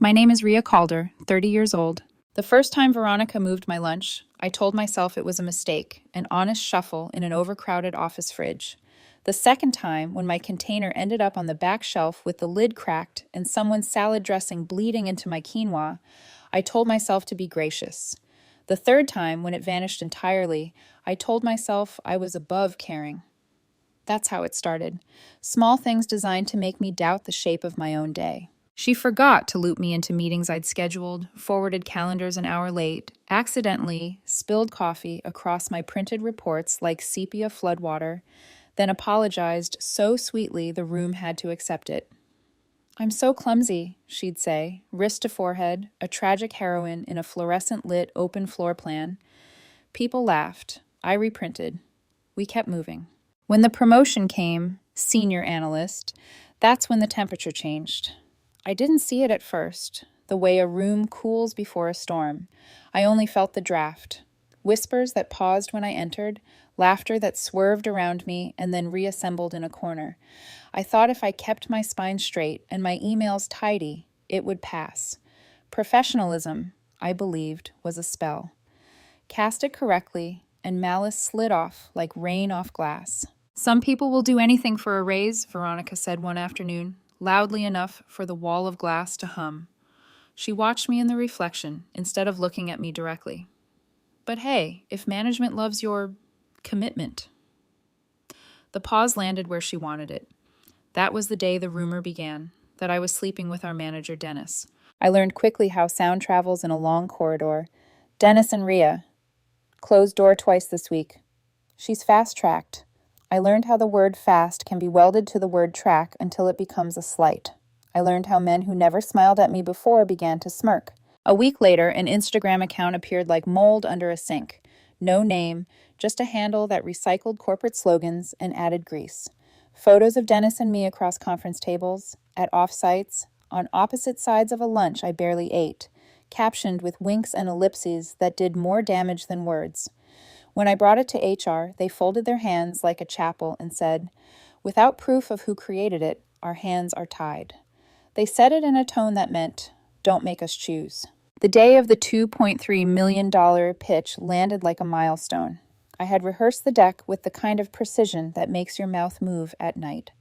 My name is Ria Calder, 30 years old. The first time Veronica moved my lunch, I told myself it was a mistake, an honest shuffle in an overcrowded office fridge. The second time, when my container ended up on the back shelf with the lid cracked and someone's salad dressing bleeding into my quinoa, I told myself to be gracious. The third time, when it vanished entirely, I told myself I was above caring. That's how it started. Small things designed to make me doubt the shape of my own day. She forgot to loop me into meetings I'd scheduled, forwarded calendars an hour late, accidentally spilled coffee across my printed reports like sepia floodwater, then apologized so sweetly the room had to accept it. "I'm so clumsy," she'd say, wrist to forehead, a tragic heroine in a fluorescent-lit open floor plan. People laughed. I reprinted. We kept moving. When the promotion came, senior analyst, that's when the temperature changed. I didn't see it at first, the way a room cools before a storm. I only felt the draft. Whispers that paused when I entered, laughter that swerved around me and then reassembled in a corner. I thought if I kept my spine straight and my emails tidy, it would pass. Professionalism, I believed, was a spell. Cast it correctly, and malice slid off like rain off glass. "Some people will do anything for a raise," Veronica said one afternoon, loudly enough for the wall of glass to hum. She watched me in the reflection instead of looking at me directly. "But hey, if management loves your commitment." The pause landed where she wanted it. That was the day the rumor began, that I was sleeping with our manager, Dennis. I learned quickly how sound travels in a long corridor. "Dennis and Ria. Closed door twice this week. She's fast-tracked." I learned how the word fast can be welded to the word track until it becomes a slight. I learned how men who never smiled at me before began to smirk. A week later, an Instagram account appeared like mold under a sink. No name, just a handle that recycled corporate slogans and added grease. Photos of Dennis and me across conference tables, at offsites, on opposite sides of a lunch I barely ate, captioned with winks and ellipses that did more damage than words. When I brought it to HR, they folded their hands like a chapel and said, "Without proof of who created it, our hands are tied." They said it in a tone that meant, "Don't make us choose." The day of the $2.3 million pitch landed like a milestone. I had rehearsed the deck with the kind of precision that makes your mouth move at night.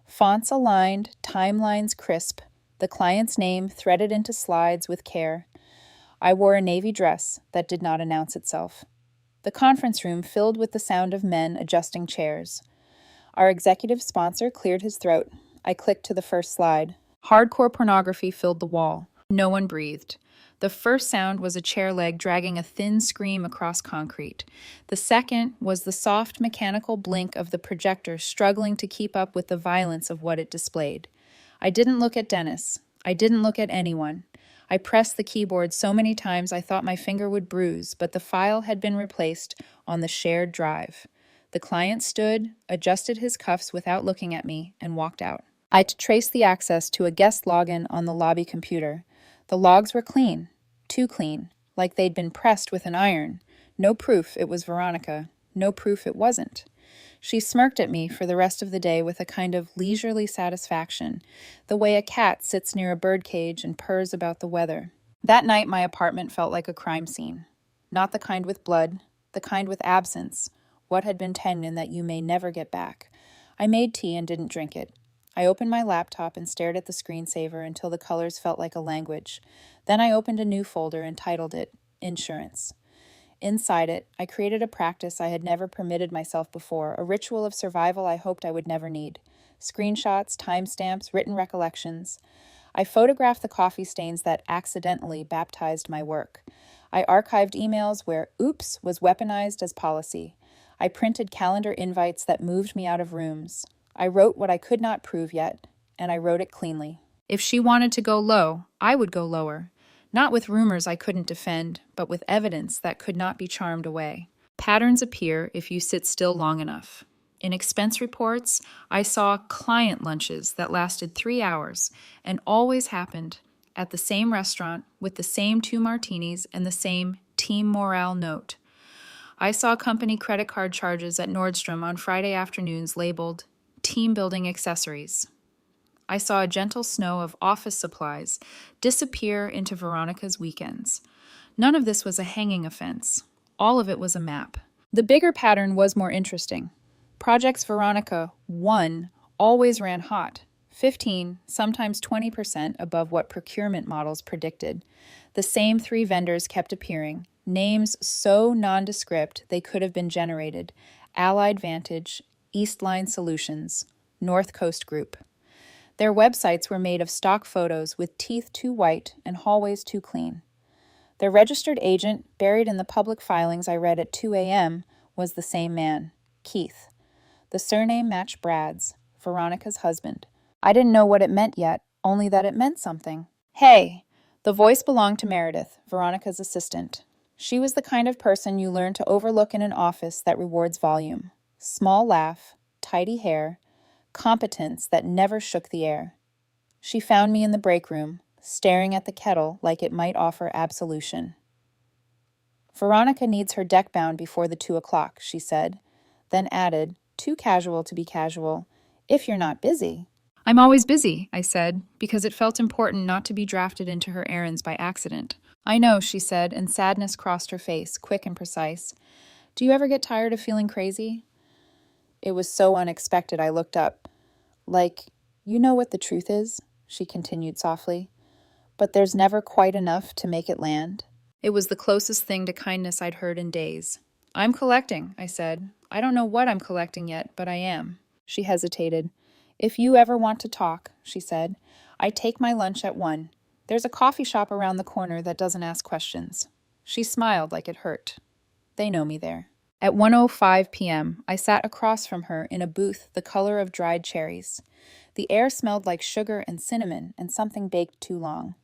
Fonts aligned, timelines crisp, the client's name threaded into slides with care. I wore a navy dress that did not announce itself. The conference room filled with the sound of men adjusting chairs. Our executive sponsor cleared his throat. I clicked to the first slide. Hardcore pornography filled the wall. No one breathed. The first sound was a chair leg dragging a thin scream across concrete. The second was the soft mechanical blink of the projector struggling to keep up with the violence of what it displayed. I didn't look at Dennis. I didn't look at anyone. I pressed the keyboard so many times I thought my finger would bruise, but the file had been replaced on the shared drive. The client stood, adjusted his cuffs without looking at me, and walked out. I traced the access to a guest login on the lobby computer. The logs were clean, too clean, like they'd been pressed with an iron. No proof it was Veronica. No proof it wasn't. She smirked at me for the rest of the day with a kind of leisurely satisfaction, the way a cat sits near a birdcage and purrs about the weather. That night, my apartment felt like a crime scene. Not the kind with blood, the kind with absence, what had been tendon that you may never get back. I made tea and didn't drink it. I opened my laptop and stared at the screensaver until the colors felt like a language. Then I opened a new folder and titled it Insurance. Inside it, I created a practice I had never permitted myself before, a ritual of survival I hoped I would never need. Screenshots, timestamps, written recollections. I photographed the coffee stains that accidentally baptized my work. I archived emails where oops was weaponized as policy. I printed calendar invites that moved me out of rooms. I wrote what I could not prove yet, and I wrote it cleanly. If she wanted to go low, I would go lower. Not with rumors I couldn't defend, but with evidence that could not be charmed away. Patterns appear if you sit still long enough. In expense reports, I saw client lunches that lasted 3 hours and always happened at the same restaurant with the same 2 martinis and the same team morale note. I saw company credit card charges at Nordstrom on Friday afternoons labeled team building accessories. I saw a gentle snow of office supplies disappear into Veronica's weekends. None of this was a hanging offense. All of it was a map. The bigger pattern was more interesting. Projects Veronica 1 always ran hot, 15, sometimes 20% above what procurement models predicted. The same 3 vendors kept appearing, names so nondescript they could have been generated: Allied Vantage, Eastline Solutions, North Coast Group. Their websites were made of stock photos with teeth too white and hallways too clean. Their registered agent, buried in the public filings I read at 2 a.m., was the same man, Keith. The surname matched Brad's, Veronica's husband. I didn't know what it meant yet, only that it meant something. Hey! The voice belonged to Meredith, Veronica's assistant. She was the kind of person you learn to overlook in an office that rewards volume. Small laugh, tidy hair, competence that never shook the air. She found me in the break room, staring at the kettle like it might offer absolution. Veronica needs her deck bound before the 2 o'clock, she said, then added, too casual to be casual, if you're not busy. I'm always busy, I said, because it felt important not to be drafted into her errands by accident. I know, she said, and sadness crossed her face, quick and precise. Do you ever get tired of feeling crazy? It was so unexpected I looked up. Like, you know what the truth is, she continued softly, but there's never quite enough to make it land. It was the closest thing to kindness I'd heard in days. I'm collecting, I said. I don't know what I'm collecting yet, but I am. She hesitated. If you ever want to talk, she said, I take my lunch at 1. There's a coffee shop around the corner that doesn't ask questions. She smiled like it hurt. They know me there. At 1:05 p.m., I sat across from her in a booth the color of dried cherries. The air smelled like sugar and cinnamon and something baked too long.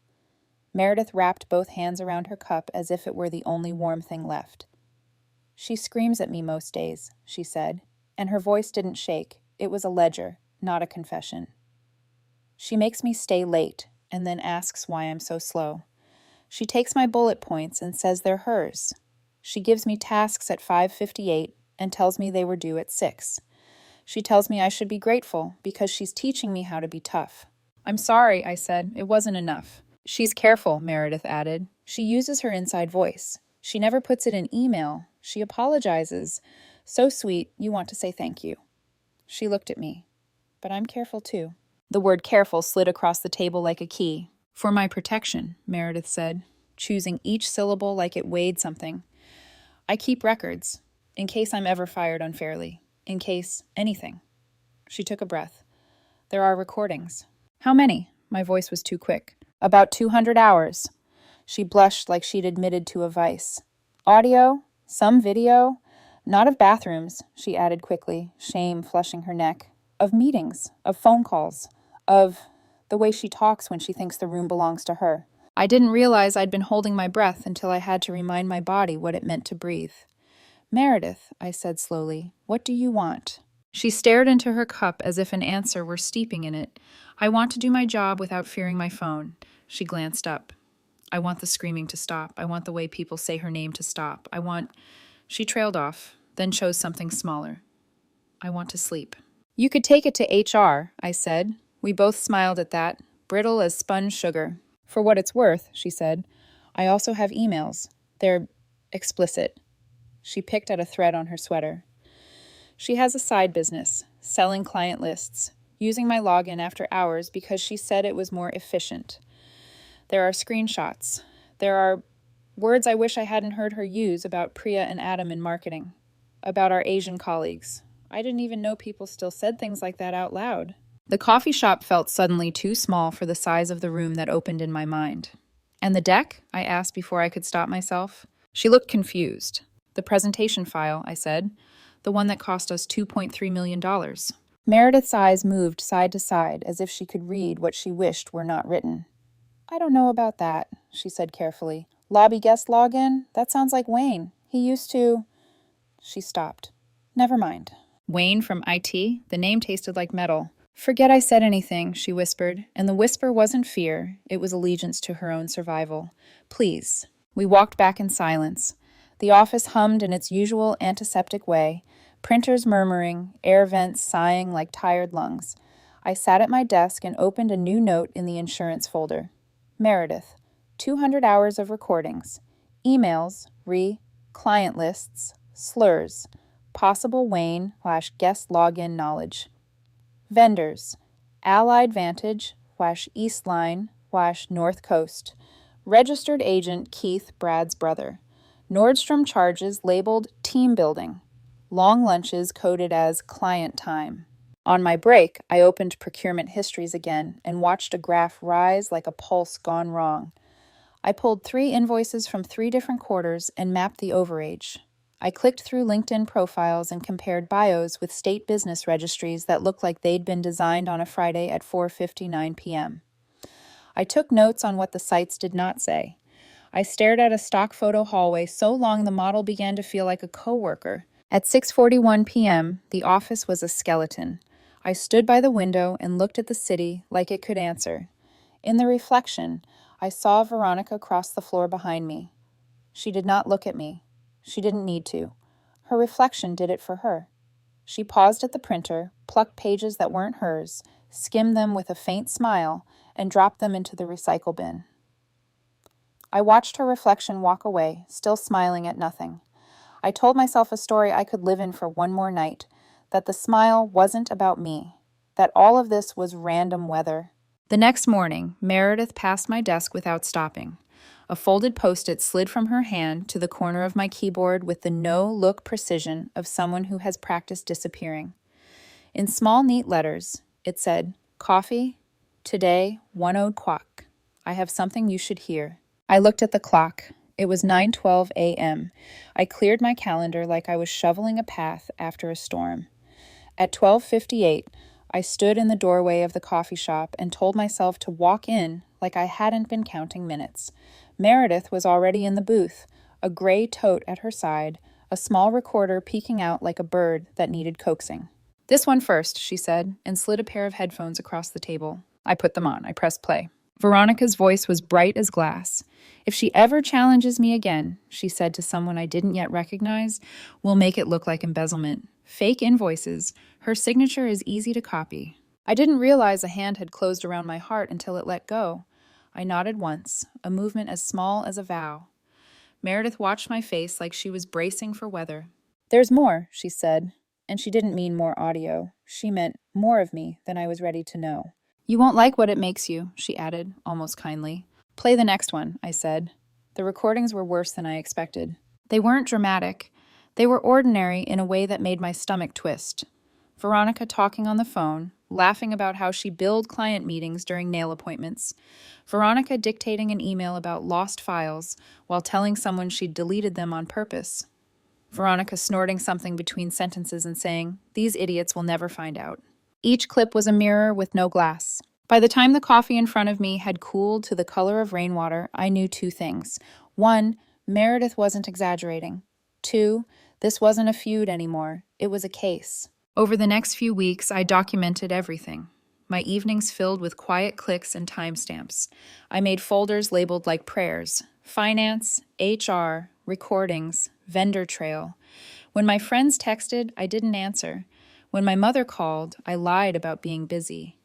Meredith wrapped both hands around her cup as if it were the only warm thing left. She screams at me most days, she said, and her voice didn't shake. It was a ledger, not a confession. She makes me stay late and then asks why I'm so slow. She takes my bullet points and says they're hers. She gives me tasks at 5:58 and tells me they were due at 6. She tells me I should be grateful because she's teaching me how to be tough. I'm sorry, I said. It wasn't enough. She's careful, Meredith added. She uses her inside voice. She never puts it in email. She apologizes. So sweet, you want to say thank you. She looked at me. But I'm careful too. The word careful slid across the table like a key. For my protection, Meredith said, choosing each syllable like it weighed something. I keep records, in case I'm ever fired unfairly, in case anything. She took a breath. There are recordings. How many? My voice was too quick. About 200 hours. She blushed like she'd admitted to a vice. Audio? Some video? Not of bathrooms, she added quickly, shame flushing her neck. Of meetings, of phone calls, of the way she talks when she thinks the room belongs to her. I didn't realize I'd been holding my breath until I had to remind my body what it meant to breathe. Meredith, I said slowly, what do you want? She stared into her cup as if an answer were steeping in it. I want to do my job without fearing my phone. She glanced up. I want the screaming to stop. I want the way people say her name to stop. She trailed off, then chose something smaller. I want to sleep. You could take it to HR, I said. We both smiled at that, brittle as sponge sugar. For what it's worth, she said, I also have emails. They're explicit. She picked at a thread on her sweater. She has a side business, selling client lists, using my login after hours because she said it was more efficient. There are screenshots. There are words I wish I hadn't heard her use about Priya and Adam in marketing, about our Asian colleagues. I didn't even know people still said things like that out loud. The coffee shop felt suddenly too small for the size of the room that opened in my mind. And the deck? I asked before I could stop myself. She looked confused. The presentation file, I said. The one that cost us $2.3 million. Meredith's eyes moved side to side as if she could read what she wished were not written. I don't know about that, she said carefully. Lobby guest login? That sounds like Wayne. He used to... She stopped. Never mind. Wayne from IT? The name tasted like metal. Forget I said anything, she whispered, and the whisper wasn't fear, it was allegiance to her own survival. Please. We walked back in silence. The office hummed in its usual antiseptic way, printers murmuring, air vents sighing like tired lungs. I sat at my desk and opened a new note in the insurance folder. Meredith, 200 hours of recordings. Emails, client lists, slurs, possible Wayne/guest login knowledge. Vendors, Allied Vantage /Eastline/North Coast. Registered agent Keith Brad's brother. Nordstrom charges labeled team building. Long lunches coded as client time. On my break, I opened procurement histories again and watched a graph rise like a pulse gone wrong. I pulled 3 invoices from 3 different quarters and mapped the overage. I clicked through LinkedIn profiles and compared bios with state business registries that looked like they'd been designed on a Friday at 4:59 p.m. I took notes on what the sites did not say. I stared at a stock photo hallway so long the model began to feel like a coworker. At 6:41 p.m., the office was a skeleton. I stood by the window and looked at the city like it could answer. In the reflection, I saw Veronica cross the floor behind me. She did not look at me. She didn't need to. Her reflection did it for her. She paused at the printer, plucked pages that weren't hers, skimmed them with a faint smile, and dropped them into the recycle bin. I watched her reflection walk away, still smiling at nothing. I told myself a story I could live in for one more night, that the smile wasn't about me, that all of this was random weather. The next morning, Meredith passed my desk without stopping. A folded Post-it slid from her hand to the corner of my keyboard with the no-look precision of someone who has practiced disappearing. In small, neat letters, it said, "Coffee, today, 1:00. I have something you should hear." I looked at the clock. It was 9:12 a.m. I cleared my calendar like I was shoveling a path after a storm. At 12:58, I stood in the doorway of the coffee shop and told myself to walk in like I hadn't been counting minutes. Meredith was already in the booth, a gray tote at her side, a small recorder peeking out like a bird that needed coaxing. "This one first," she said, and slid a pair of headphones across the table. I put them on. I pressed play. Veronica's voice was bright as glass. "If she ever challenges me again," she said to someone I didn't yet recognize, "we'll make it look like embezzlement. Fake invoices. Her signature is easy to copy." I didn't realize a hand had closed around my heart until it let go. I nodded once, a movement as small as a vow. Meredith watched my face like she was bracing for weather. "There's more," she said, and she didn't mean more audio. She meant more of me than I was ready to know. "You won't like what it makes you," she added, almost kindly. "Play the next one," I said. The recordings were worse than I expected. They weren't dramatic. They were ordinary in a way that made my stomach twist. Veronica talking on the phone, laughing about how she billed client meetings during nail appointments. Veronica dictating an email about lost files while telling someone she'd deleted them on purpose. Veronica snorting something between sentences and saying, "These idiots will never find out." Each clip was a mirror with no glass. By the time the coffee in front of me had cooled to the color of rainwater, I knew 2 things. 1, Meredith wasn't exaggerating. 2, this wasn't a feud anymore. It was a case. Over the next few weeks, I documented everything. My evenings filled with quiet clicks and timestamps. I made folders labeled like prayers: finance, HR, recordings, vendor trail. When my friends texted, I didn't answer. When my mother called, I lied about being busy.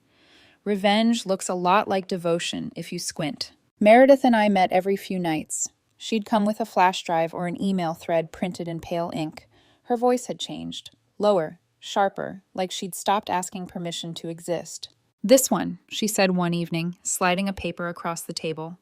Revenge looks a lot like devotion if you squint. Meredith and I met every few nights. She'd come with a flash drive or an email thread printed in pale ink. Her voice had changed. Lower, sharper, like she'd stopped asking permission to exist. "This one," she said one evening, sliding a paper across the table.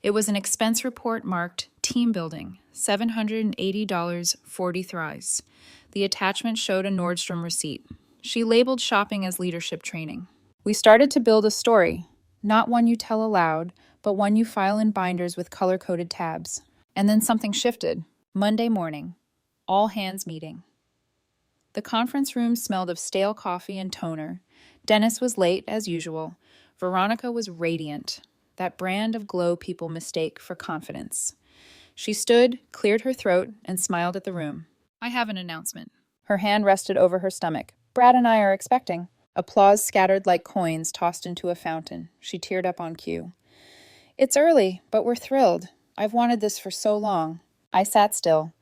It was an expense report marked Team Building, $780, 40 thrice. The attachment showed a Nordstrom receipt. She labeled shopping as leadership training. We started to build a story, not one you tell aloud, but one you file in binders with color-coded tabs. And then something shifted. Monday morning, all hands meeting. The conference room smelled of stale coffee and toner. Dennis was late, as usual. Veronica was radiant, that brand of glow people mistake for confidence. She stood, cleared her throat, and smiled at the room. "I have an announcement." Her hand rested over her stomach. "Brad and I are expecting." Applause scattered like coins tossed into a fountain. She teared up on cue. "It's early, but we're thrilled. I've wanted this for so long." I sat still.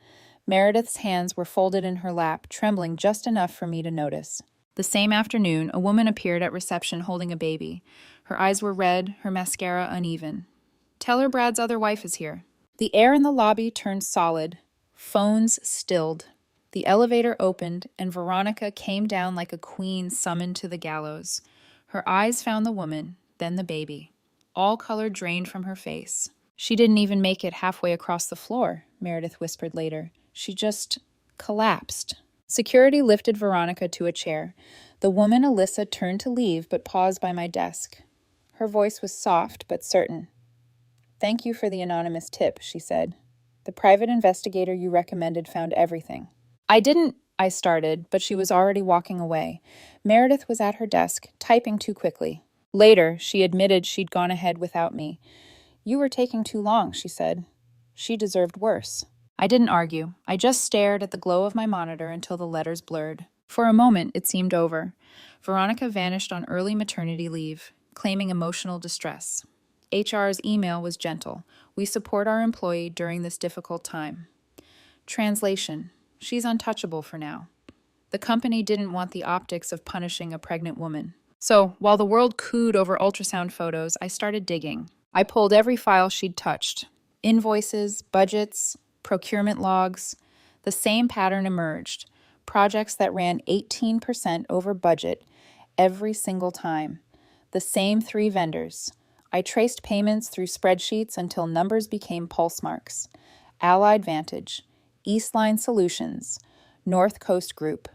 Meredith's hands were folded in her lap, trembling just enough for me to notice. The same afternoon, a woman appeared at reception holding a baby. Her eyes were red, her mascara uneven. "Tell her Brad's other wife is here." The air in the lobby turned solid. Phones stilled. The elevator opened, and Veronica came down like a queen summoned to the gallows. Her eyes found the woman, then the baby. All color drained from her face. "She didn't even make it halfway across the floor," Meredith whispered later. "She just collapsed." Security lifted Veronica to a chair. The woman Alyssa turned to leave, but paused by my desk. Her voice was soft but certain. "Thank you for the anonymous tip," she said. "The private investigator you recommended found everything." I started, but she was already walking away. Meredith was at her desk, typing too quickly. Later, she admitted she'd gone ahead without me. "You were taking too long," she said. She deserved worse. I didn't argue. I just stared at the glow of my monitor until the letters blurred. For a moment, it seemed over. Veronica vanished on early maternity leave, claiming emotional distress. HR's email was gentle. "We support our employee during this difficult time." Translation: she's untouchable for now. The company didn't want the optics of punishing a pregnant woman. So, while the world cooed over ultrasound photos, I started digging. I pulled every file she'd touched. Invoices, budgets, procurement logs. The same pattern emerged. Projects that ran 18% over budget every single time. The same 3 vendors. I traced payments through spreadsheets until numbers became pulse marks. Allied Vantage, Eastline Solutions, North Coast Group.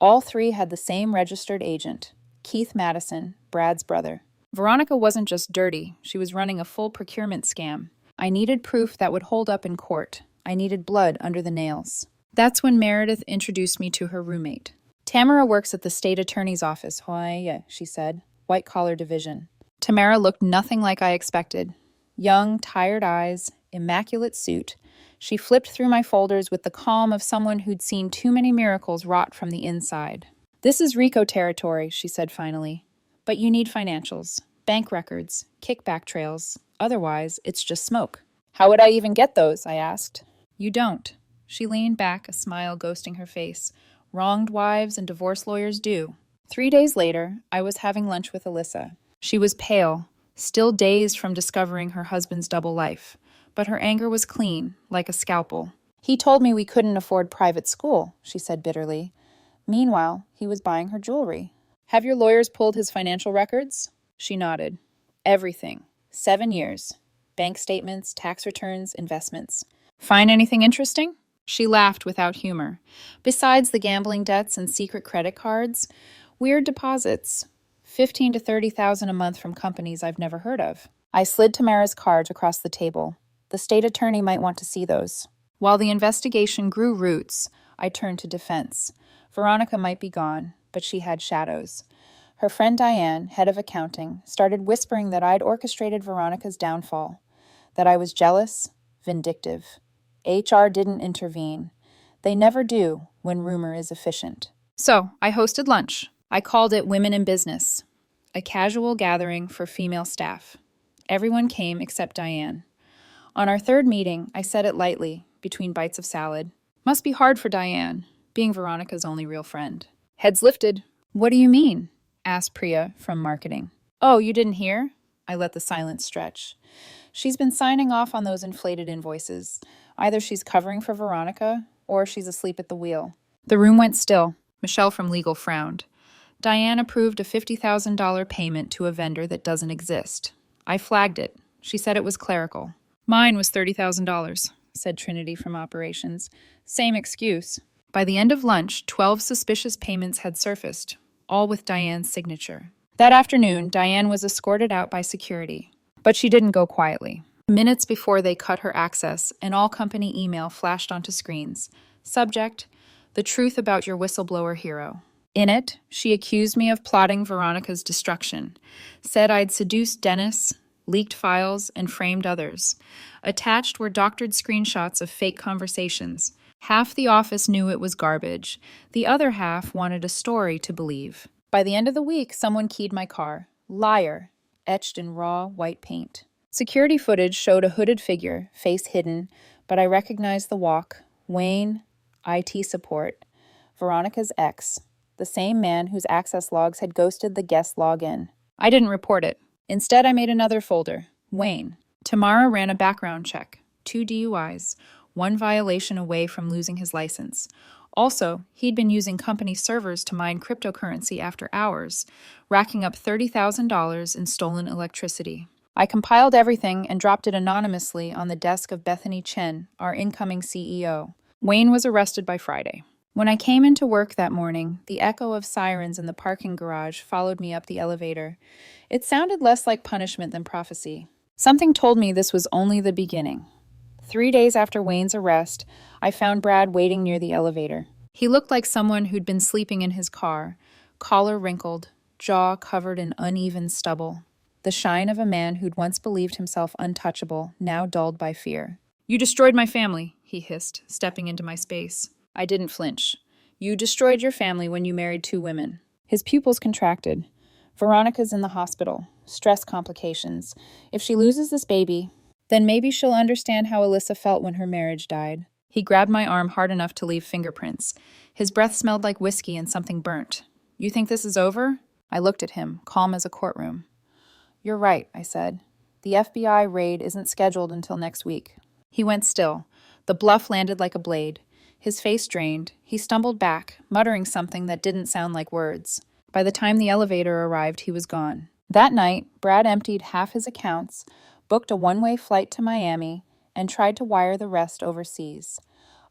All 3 had the same registered agent, Keith Madison, Brad's brother. Veronica wasn't just dirty, she was running a full procurement scam. I needed proof that would hold up in court. I needed blood under the nails. That's when Meredith introduced me to her roommate. "Tamara works at the state attorney's office, Hawaii," she said. "White-collar division." Tamara looked nothing like I expected. Young, tired eyes, immaculate suit. She flipped through my folders with the calm of someone who'd seen too many miracles wrought from the inside. "This is RICO territory," she said finally. "But you need financials, bank records, kickback trails. Otherwise, it's just smoke." "How would I even get those?" I asked. "You don't." She leaned back, a smile ghosting her face. "Wronged wives and divorce lawyers do." 3 days later, I was having lunch with Alyssa. She was pale, still dazed from discovering her husband's double life. But her anger was clean, like a scalpel. "He told me we couldn't afford private school," she said bitterly. Meanwhile, he was buying her jewelry. "Have your lawyers pulled his financial records?" She nodded. "Everything. 7 years. Bank statements, tax returns, investments." "Find anything interesting?" She laughed without humor. "Besides the gambling debts and secret credit cards, weird deposits. 15 to 30,000 a month from companies I've never heard of." I slid Tamara's cards across the table. "The state attorney might want to see those." While the investigation grew roots, I turned to defense. Veronica might be gone, but she had shadows. Her friend Diane, head of accounting, started whispering that I'd orchestrated Veronica's downfall, that I was jealous, vindictive. HR didn't intervene. They never do when rumor is efficient. So I hosted lunch. I called it Women in Business, a casual gathering for female staff. Everyone came except Diane. On our 3rd meeting, I said it lightly, between bites of salad. "Must be hard for Diane, being Veronica's only real friend." Heads lifted. "What do you mean?" asked Priya from marketing. "Oh, you didn't hear?" I let the silence stretch. "She's been signing off on those inflated invoices. Either she's covering for Veronica, or she's asleep at the wheel." The room went still. Michelle from legal frowned. Diane approved a $50,000 payment to a vendor that doesn't exist. I flagged it. She said it was clerical. "Mine was $30,000, said Trinity from operations. "Same excuse." By the end of lunch, 12 suspicious payments had surfaced, all with Diane's signature. That afternoon, Diane was escorted out by security. But she didn't go quietly. Minutes before they cut her access, an all-company email flashed onto screens. Subject: "The truth about your whistleblower hero." In it, she accused me of plotting Veronica's destruction, said I'd seduced Dennis, leaked files, and framed others. Attached were doctored screenshots of fake conversations. Half the office knew it was garbage. The other half wanted a story to believe. By the end of the week, someone keyed my car. "Liar," etched in raw white paint. Security footage showed a hooded figure, face hidden, but I recognized the walk. Wayne, IT support. Veronica's ex. the same man whose access logs had ghosted the guest login. I didn't report it. Instead, I made another folder. Wayne. Tamara ran a background check. 2 DUIs, 1 violation away from losing his license. Also, he'd been using company servers to mine cryptocurrency after hours, racking up $30,000 in stolen electricity. I compiled everything and dropped it anonymously on the desk of Bethany Chen, our incoming CEO. Wayne was arrested by Friday. When I came into work that morning, the echo of sirens in the parking garage followed me up the elevator. It sounded less like punishment than prophecy. Something told me this was only the beginning. 3 days after Wayne's arrest, I found Brad waiting near the elevator. He looked like someone who'd been sleeping in his car, collar wrinkled, jaw covered in uneven stubble. The shine of a man who'd once believed himself untouchable, now dulled by fear. "You destroyed my family," he hissed, stepping into my space. I didn't flinch. "You destroyed your family when you married 2 women." His pupils contracted. "Veronica's in the hospital. Stress complications. If she loses this baby, then maybe she'll understand how Alyssa felt when her marriage died." He grabbed my arm hard enough to leave fingerprints. His breath smelled like whiskey and something burnt. "You think this is over?" I looked at him, calm as a courtroom. "You're right," I said. "The FBI raid isn't scheduled until next week." He went still. The bluff landed like a blade. His face drained. He stumbled back, muttering something that didn't sound like words. By the time the elevator arrived, he was gone. That night, Brad emptied half his accounts, booked a one-way flight to Miami, and tried to wire the rest overseas.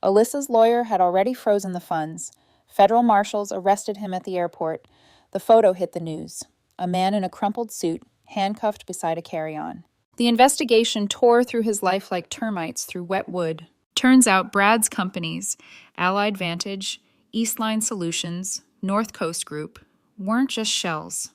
Alyssa's lawyer had already frozen the funds. Federal marshals arrested him at the airport. The photo hit the news. A man in a crumpled suit, handcuffed beside a carry-on. The investigation tore through his life like termites through wet wood. Turns out Brad's companies, Allied Vantage, Eastline Solutions, North Coast Group, weren't just shells.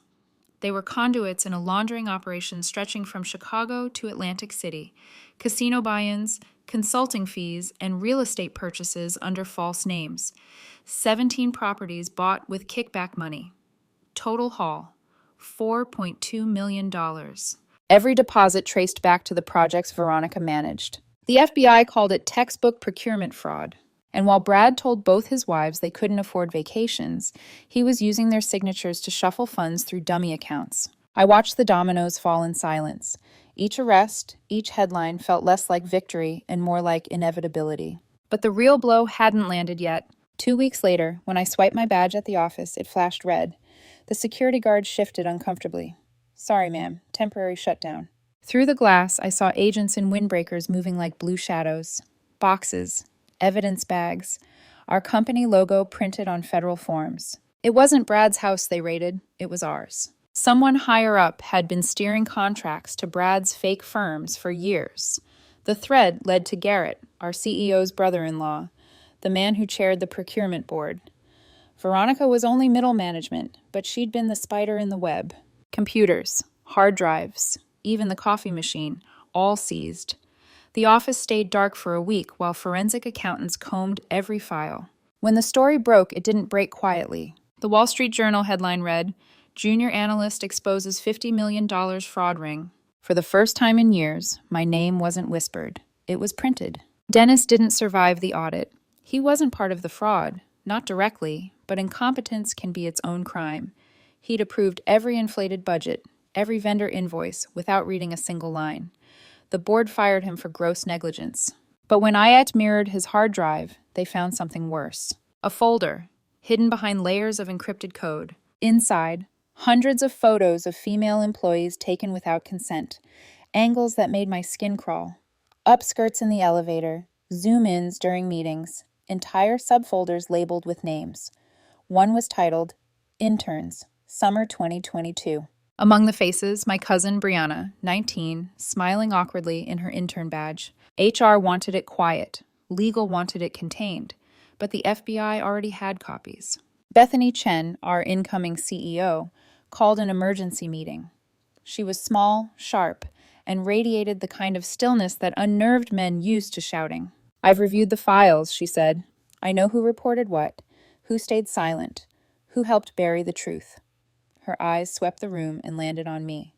They were conduits in a laundering operation stretching from Chicago to Atlantic City, casino buy-ins, consulting fees, and real estate purchases under false names. 17 properties bought with kickback money. Total haul, $4.2 million. Every deposit traced back to the projects Veronica managed. The FBI called it textbook procurement fraud. And while Brad told both his wives they couldn't afford vacations, he was using their signatures to shuffle funds through dummy accounts. I watched the dominoes fall in silence. Each arrest, each headline felt less like victory and more like inevitability. But the real blow hadn't landed yet. 2 weeks later, when I swiped my badge at the office, it flashed red. The security guard shifted uncomfortably. "Sorry, ma'am. Temporary shutdown." Through the glass, I saw agents in windbreakers moving like blue shadows. Boxes. Evidence bags. Our company logo printed on federal forms. It wasn't Brad's house they raided. It was ours. Someone higher up had been steering contracts to Brad's fake firms for years. The thread led to Garrett, our CEO's brother-in-law, the man who chaired the procurement board. Veronica was only middle management, but she'd been the spider in the web. Computers, hard drives, even the coffee machine, all seized. The office stayed dark for a week while forensic accountants combed every file. When the story broke, it didn't break quietly. The Wall Street Journal headline read, "Junior analyst exposes $50 million fraud ring." For the first time in years, my name wasn't whispered. It was printed. Dennis didn't survive the audit. He wasn't part of the fraud, not directly, but incompetence can be its own crime. He'd approved every inflated budget, every vendor invoice, without reading a single line. The board fired him for gross negligence. But when IAT mirrored his hard drive, they found something worse. A folder, hidden behind layers of encrypted code. Inside, hundreds of photos of female employees taken without consent. Angles that made my skin crawl. Upskirts in the elevator. Zoom-ins during meetings. Entire subfolders labeled with names. One was titled, Interns, Summer 2022. Among the faces, my cousin Brianna, 19, smiling awkwardly in her intern badge. HR wanted it quiet. Legal wanted it contained. But the FBI already had copies. Bethany Chen, our incoming CEO, called an emergency meeting. She was small, sharp, and radiated the kind of stillness that unnerved men used to shouting. "I've reviewed the files," she said. "I know who reported what, who stayed silent, who helped bury the truth." Her eyes swept the room and landed on me.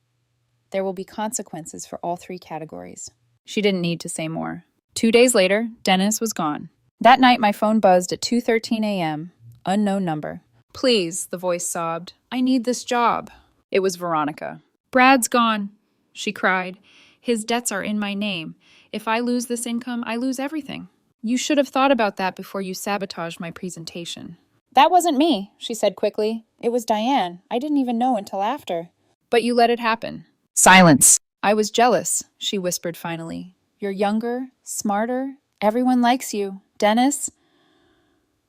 "There will be consequences for all 3 categories." She didn't need to say more. 2 days later, Dennis was gone. That night, my phone buzzed at 2:13 a.m. Unknown number. Please, the voice sobbed. I need this job. It was Veronica. Brad's gone, she cried. His debts are in my name. If I lose this income, I lose everything. You should have thought about that before you sabotaged my presentation. That wasn't me, she said quickly. It was Diane. I didn't even know until after. But you let it happen. Silence. I was jealous, she whispered finally. You're younger, smarter. Everyone likes you. Dennis?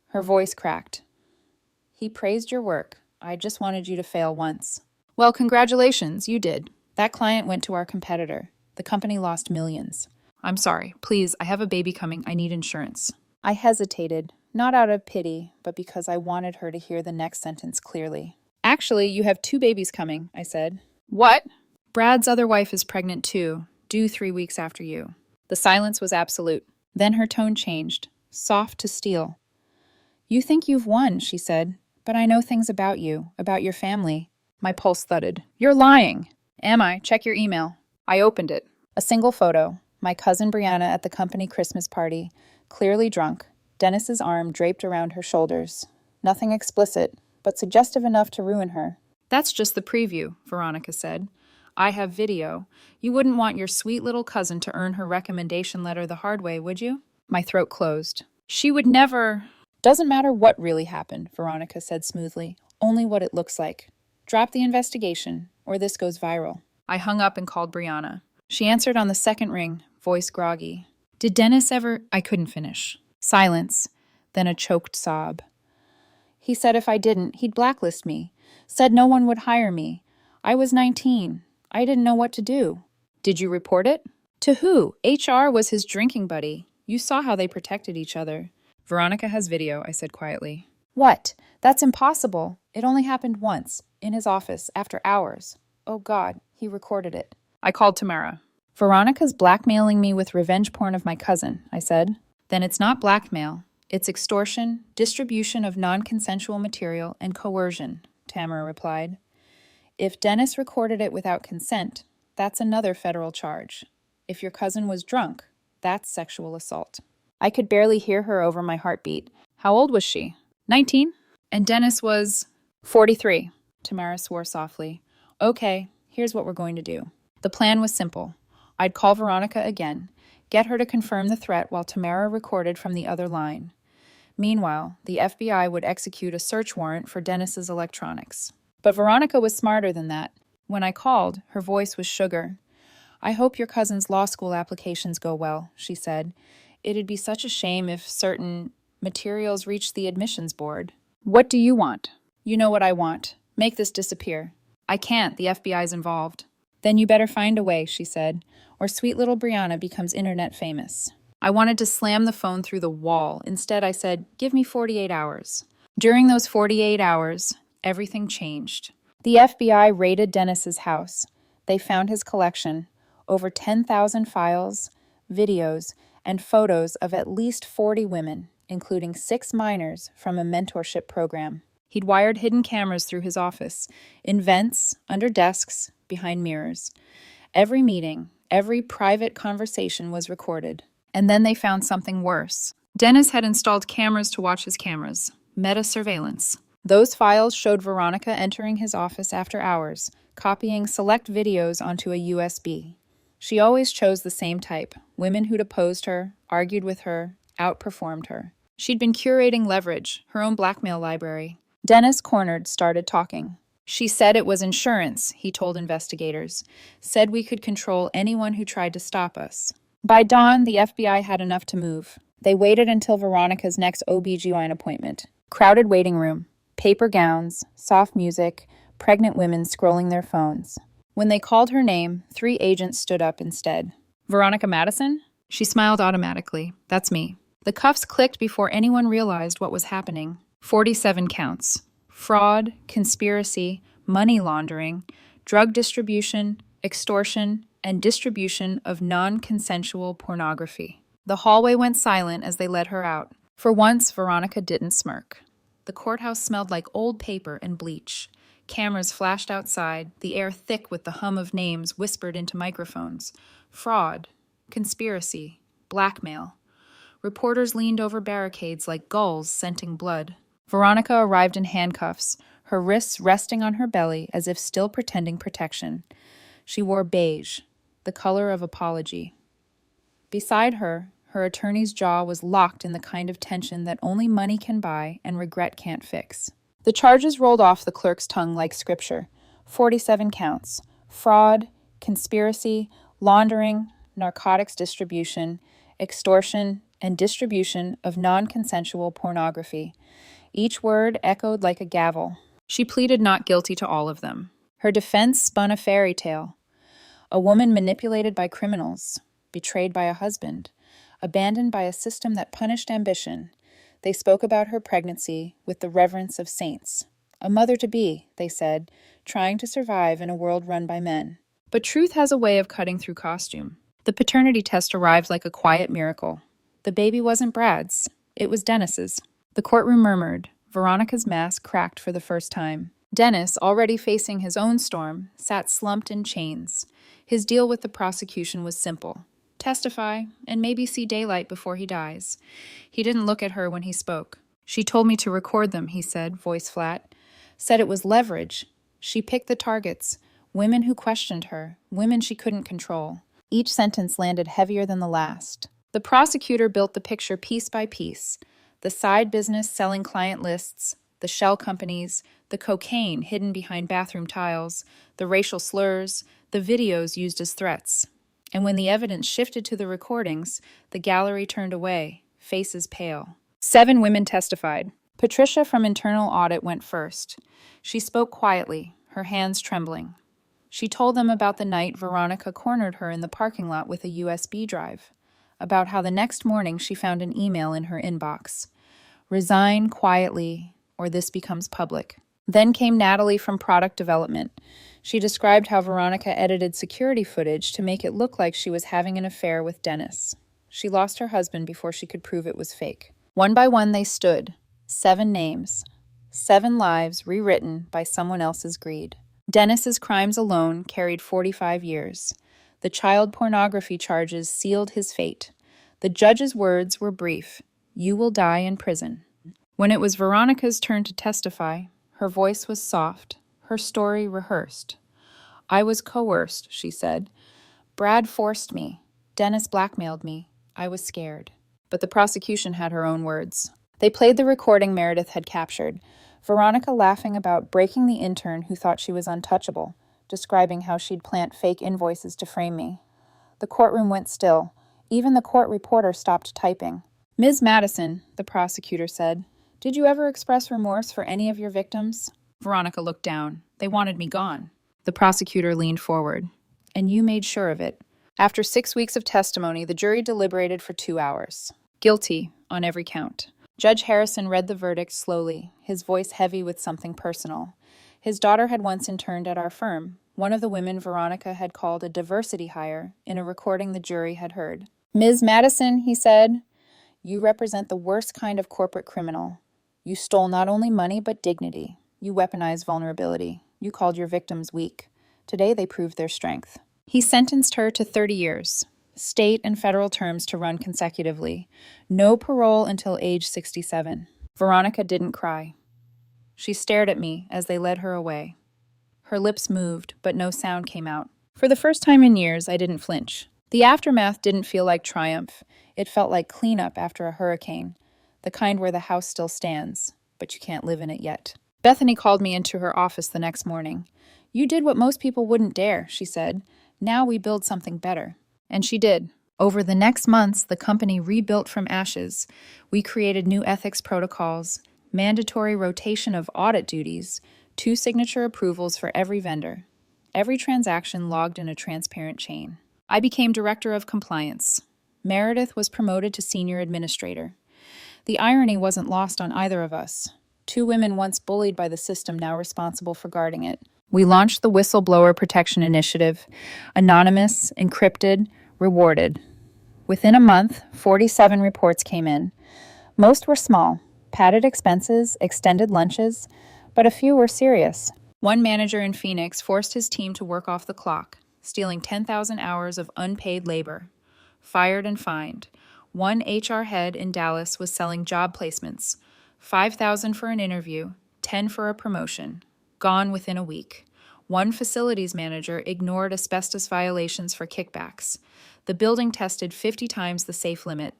Her voice cracked. He praised your work. I just wanted you to fail once. Well, congratulations, you did. That client went to our competitor. The company lost millions. I'm sorry. Please, I have a baby coming. I need insurance. I hesitated, not out of pity, but because I wanted her to hear the next sentence clearly. Actually, you have 2 babies coming, I said. What? Brad's other wife is pregnant too, due 3 weeks after you. The silence was absolute. Then her tone changed, soft to steel. You think you've won, she said, but I know things about you, about your family. My pulse thudded. You're lying. Am I? Check your email. I opened it. A single photo. My cousin Brianna at the company Christmas party, clearly drunk, Dennis's arm draped around her shoulders. Nothing explicit, but suggestive enough to ruin her. That's just the preview, Veronica said. I have video. You wouldn't want your sweet little cousin to earn her recommendation letter the hard way, would you? My throat closed. She would never... Doesn't matter what really happened, Veronica said smoothly. Only what it looks like. Drop the investigation, or this goes viral. I hung up and called Brianna. She answered on the second ring, voice groggy. Did Dennis ever... I couldn't finish. Silence, then a choked sob. He said if I didn't, he'd blacklist me. Said no one would hire me. I was 19. I didn't know what to do. Did you report it? To who? HR was his drinking buddy. You saw how they protected each other. Veronica has video, I said quietly. What? That's impossible. It only happened once, in his office, after hours. Oh God, he recorded it. I called Tamara. Veronica's blackmailing me with revenge porn of my cousin, I said. Then it's not blackmail. It's extortion, distribution of non-consensual material, and coercion, Tamara replied. If Dennis recorded it without consent, that's another federal charge. If your cousin was drunk, that's sexual assault. I could barely hear her over my heartbeat. How old was she? 19? And Dennis was 43, Tamara swore softly. Okay, here's what we're going to do. The plan was simple. I'd call Veronica again, get her to confirm the threat while Tamara recorded from the other line. Meanwhile, the FBI would execute a search warrant for Dennis's electronics. But Veronica was smarter than that. When I called, her voice was sugar. I hope your cousin's law school applications go well, she said. It'd be such a shame if certain materials reached the admissions board. What do you want? You know what I want. Make this disappear. I can't. The FBI's involved. Then you better find a way, she said, or sweet little Brianna becomes internet famous. I wanted to slam the phone through the wall. Instead, I said, give me 48 hours. During those 48 hours, everything changed. The FBI raided Dennis's house. They found his collection, over 10,000 files, videos, and photos of at least 40 women, including 6 minors from a mentorship program. He'd wired hidden cameras through his office, in vents, under desks, behind mirrors. Every meeting, every private conversation was recorded. And then they found something worse. Dennis had installed cameras to watch his cameras, meta surveillance. Those files showed Veronica entering his office after hours, copying select videos onto a USB. She always chose the same type, women who'd opposed her, argued with her, outperformed her. She'd been curating leverage, her own blackmail library. Dennis, cornered, started talking. She said it was insurance, he told investigators. Said we could control anyone who tried to stop us. By dawn, the FBI had enough to move. They waited until Veronica's next OB/GYN appointment. Crowded waiting room, paper gowns, soft music, pregnant women scrolling their phones. When they called her name, 3 agents stood up instead. Veronica Madison? She smiled automatically. That's me. The cuffs clicked before anyone realized what was happening. 47 counts. Fraud, conspiracy, money laundering, drug distribution, extortion, and distribution of non-consensual pornography. The hallway went silent as they led her out. For once, Veronica didn't smirk. The courthouse smelled like old paper and bleach. Cameras flashed outside, the air thick with the hum of names whispered into microphones. Fraud, conspiracy, blackmail. Reporters leaned over barricades like gulls scenting blood. Veronica arrived in handcuffs, her wrists resting on her belly as if still pretending protection. She wore beige, the color of apology. Beside her, her attorney's jaw was locked in the kind of tension that only money can buy and regret can't fix. The charges rolled off the clerk's tongue like scripture. 47 counts: fraud, conspiracy, laundering, narcotics distribution, extortion, and distribution of non-consensual pornography. Each word echoed like a gavel. She pleaded not guilty to all of them. Her defense spun a fairy tale. A woman manipulated by criminals, betrayed by a husband, abandoned by a system that punished ambition. They spoke about her pregnancy with the reverence of saints. A mother-to-be, they said, trying to survive in a world run by men. But truth has a way of cutting through costume. The paternity test arrived like a quiet miracle. The baby wasn't Brad's. It was Dennis's. The courtroom murmured. Veronica's mask cracked for the first time. Dennis, already facing his own storm, sat slumped in chains. His deal with the prosecution was simple. Testify, and maybe see daylight before he dies. He didn't look at her when he spoke. She told me to record them, he said, voice flat. Said it was leverage. She picked the targets. Women who questioned her. Women she couldn't control. Each sentence landed heavier than the last. The prosecutor built the picture piece by piece. The side business selling client lists, the shell companies, the cocaine hidden behind bathroom tiles, the racial slurs, the videos used as threats. And when the evidence shifted to the recordings, the gallery turned away, faces pale. 7 women testified. Patricia from Internal Audit went first. She spoke quietly, her hands trembling. She told them about the night Veronica cornered her in the parking lot with a USB drive, about how the next morning she found an email in her inbox. Resign quietly, or this becomes public. Then came Natalie from Product Development. She described how Veronica edited security footage to make it look like she was having an affair with Dennis. She lost her husband before she could prove it was fake. One by one they stood. 7 names. 7 lives rewritten by someone else's greed. Dennis's crimes alone carried 45 years. The child pornography charges sealed his fate. The judge's words were brief. You will die in prison. When it was Veronica's turn to testify, her voice was soft, her story rehearsed. I was coerced, she said. Brad forced me. Dennis blackmailed me. I was scared. But the prosecution had her own words. They played the recording Meredith had captured, Veronica laughing about breaking the intern who thought she was untouchable, describing how she'd plant fake invoices to frame me. The courtroom went still. Even the court reporter stopped typing. Ms. Madison, the prosecutor said, did you ever express remorse for any of your victims? Veronica looked down. They wanted me gone. The prosecutor leaned forward. And you made sure of it. After 6 weeks of testimony, the jury deliberated for 2 hours. Guilty on every count. Judge Harrison read the verdict slowly, his voice heavy with something personal. His daughter had once interned at our firm, one of the women Veronica had called a diversity hire in a recording the jury had heard. Ms. Madison, he said, you represent the worst kind of corporate criminal. You stole not only money but dignity. You weaponized vulnerability. You called your victims weak. Today they proved their strength. He sentenced her to 30 years, state and federal terms to run consecutively. No parole until age 67. Veronica didn't cry. She stared at me as they led her away. Her lips moved, but no sound came out. For the first time in years, I didn't flinch. The aftermath didn't feel like triumph. It felt like cleanup after a hurricane, the kind where the house still stands, but you can't live in it yet. Bethany called me into her office the next morning. You did what most people wouldn't dare, she said. Now we build something better. And she did. Over the next months, the company rebuilt from ashes. We created new ethics protocols, mandatory rotation of audit duties, 2 signature approvals for every vendor. Every transaction logged in a transparent chain. I became director of compliance. Meredith was promoted to senior administrator. The irony wasn't lost on either of us. 2 women once bullied by the system now responsible for guarding it. We launched the Whistleblower Protection Initiative. Anonymous, encrypted, rewarded. Within a month, 47 reports came in. Most were small, padded expenses, extended lunches, but a few were serious. One manager in Phoenix forced his team to work off the clock, stealing 10,000 hours of unpaid labor. Fired and fined. One HR head in Dallas was selling job placements. $5,000 for an interview, 10 for a promotion. Gone within a week. One facilities manager ignored asbestos violations for kickbacks. The building tested 50 times the safe limit.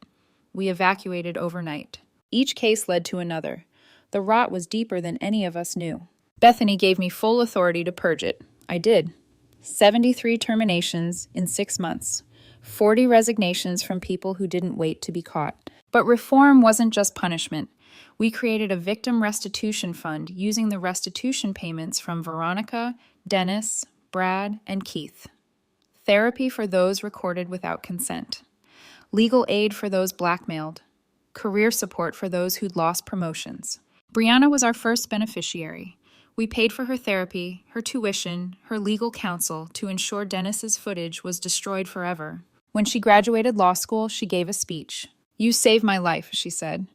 We evacuated overnight. Each case led to another. The rot was deeper than any of us knew. Bethany gave me full authority to purge it. I did. 73 terminations in 6 months. 40 resignations from people who didn't wait to be caught. But reform wasn't just punishment. We created a victim restitution fund using the restitution payments from Veronica, Dennis, Brad, and Keith. Therapy for those recorded without consent. Legal aid for those blackmailed. Career support for those who'd lost promotions. Brianna was our first beneficiary. We paid for her therapy, her tuition, her legal counsel to ensure Dennis's footage was destroyed forever. When she graduated law school, she gave a speech. "You saved my life," she said.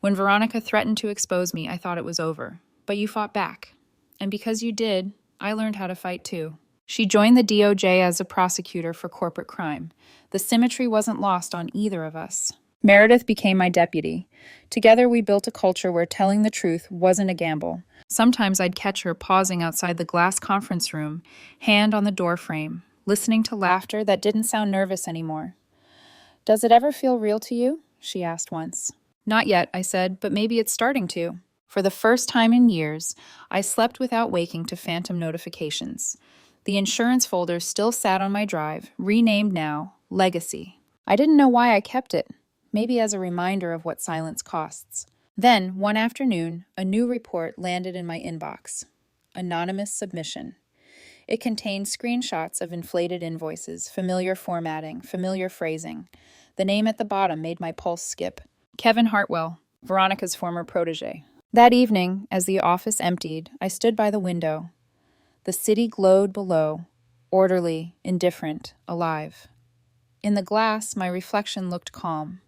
"When Veronica threatened to expose me, I thought it was over. But you fought back. And because you did, I learned how to fight too." She joined the DOJ as a prosecutor for corporate crime. The symmetry wasn't lost on either of us. Meredith became my deputy. Together we built a culture where telling the truth wasn't a gamble. Sometimes I'd catch her pausing outside the glass conference room, hand on the door frame, listening to laughter that didn't sound nervous anymore. "Does it ever feel real to you?" she asked once. "Not yet," I said, "but maybe it's starting to." For the first time in years, I slept without waking to phantom notifications. The insurance folder still sat on my drive, renamed now Legacy. I didn't know why I kept it, maybe as a reminder of what silence costs. Then, one afternoon, a new report landed in my inbox. Anonymous submission. It contained screenshots of inflated invoices, familiar formatting, familiar phrasing. The name at the bottom made my pulse skip. Kevin Hartwell, Veronica's former protege. That evening, as the office emptied, I stood by the window. The city glowed below, orderly, indifferent, alive. In the glass, my reflection looked calm,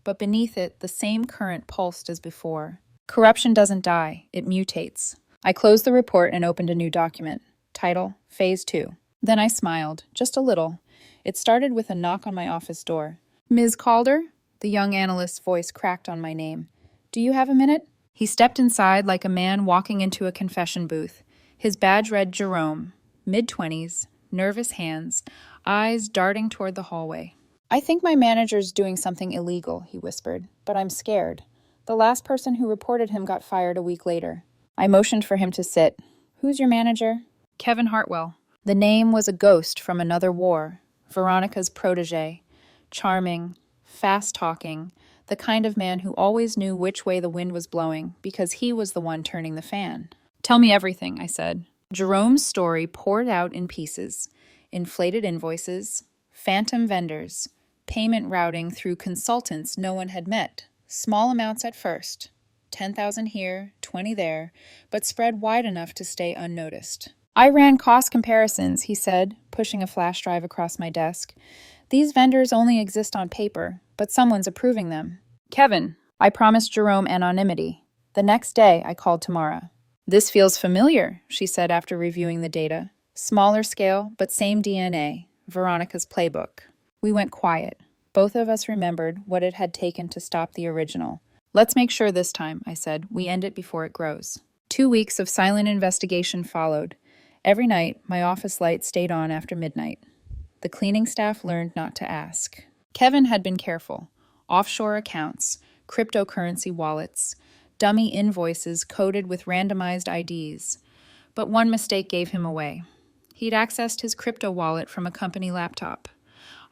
but beneath it, the same current pulsed as before. Corruption doesn't die, it mutates. I closed the report and opened a new document. Title, Phase 2. Then I smiled, just a little. It started with a knock on my office door. "Ms. Calder?" The young analyst's voice cracked on my name. "Do you have a minute?" He stepped inside like a man walking into a confession booth. His badge read Jerome, mid-20s, nervous hands, eyes darting toward the hallway. "I think my manager's doing something illegal," he whispered, "but I'm scared. The last person who reported him got fired a week later." I motioned for him to sit. "Who's your manager?" "Kevin Hartwell." The name was a ghost from another war, Veronica's protege. Charming, fast-talking, the kind of man who always knew which way the wind was blowing because he was the one turning the fan. "Tell me everything," I said. Jerome's story poured out in pieces. Inflated invoices, phantom vendors, payment routing through consultants no one had met. Small amounts at first, 10,000 here, 20 there, but spread wide enough to stay unnoticed. "I ran cost comparisons," he said, pushing a flash drive across my desk. "These vendors only exist on paper, but someone's approving them." "Kevin," I promised Jerome anonymity. The next day, I called Tamara. "This feels familiar," she said after reviewing the data. Smaller scale, but same DNA, Veronica's playbook. We went quiet. Both of us remembered what it had taken to stop the original. "Let's make sure this time," I said, "we end it before it grows." 2 weeks of silent investigation followed. Every night, my office light stayed on after midnight. The cleaning staff learned not to ask. Kevin had been careful. Offshore accounts, cryptocurrency wallets, dummy invoices coded with randomized IDs. But one mistake gave him away. He'd accessed his crypto wallet from a company laptop.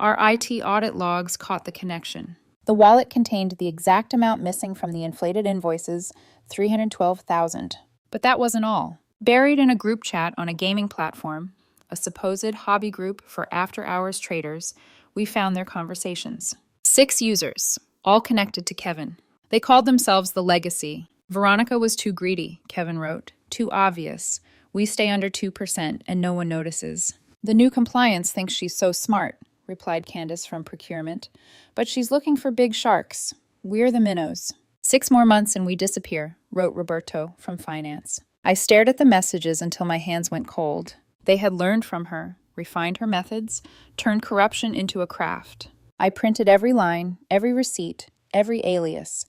Our IT audit logs caught the connection. The wallet contained the exact amount missing from the inflated invoices, $312,000. But that wasn't all. Buried in a group chat on a gaming platform, a supposed hobby group for after-hours traders, we found their conversations. 6 users, all connected to Kevin. They called themselves the Legacy. "Veronica was too greedy," Kevin wrote. "Too obvious. We stay under 2% and no one notices." "The new compliance thinks she's so smart," replied Candace from procurement. "But she's looking for big sharks. We're the minnows." 6 more months and we disappear, wrote Roberto from finance. I stared at the messages until my hands went cold. They had learned from her, refined her methods, turned corruption into a craft. I printed every line, every receipt, every alias.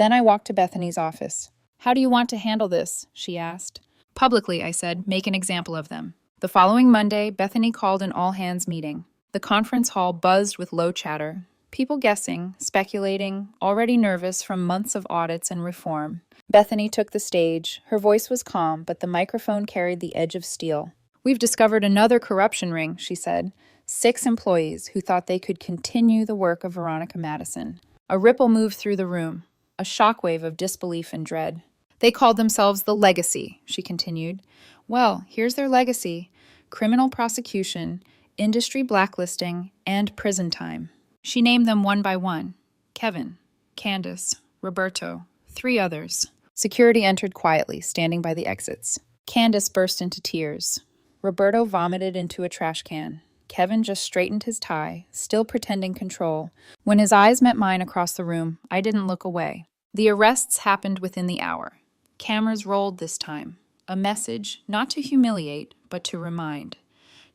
Then I walked to Bethany's office. "How do you want to handle this?" she asked. "Publicly," I said. "Make an example of them." The following Monday, Bethany called an all-hands meeting. The conference hall buzzed with low chatter. People guessing, speculating, already nervous from months of audits and reform. Bethany took the stage. Her voice was calm, but the microphone carried the edge of steel. "We've discovered another corruption ring," she said. 6 employees who thought they could continue the work of Veronica Madison. A ripple moved through the room, a shockwave of disbelief and dread. "They called themselves the Legacy," she continued. "Well, here's their legacy: criminal prosecution, industry blacklisting, and prison time." She named them one by one: Kevin, Candace, Roberto, 3 others. Security entered quietly, standing by the exits. Candace burst into tears. Roberto vomited into a trash can. Kevin just straightened his tie, still pretending control. When his eyes met mine across the room, I didn't look away. The arrests happened within the hour. Cameras rolled this time. A message, not to humiliate, but to remind.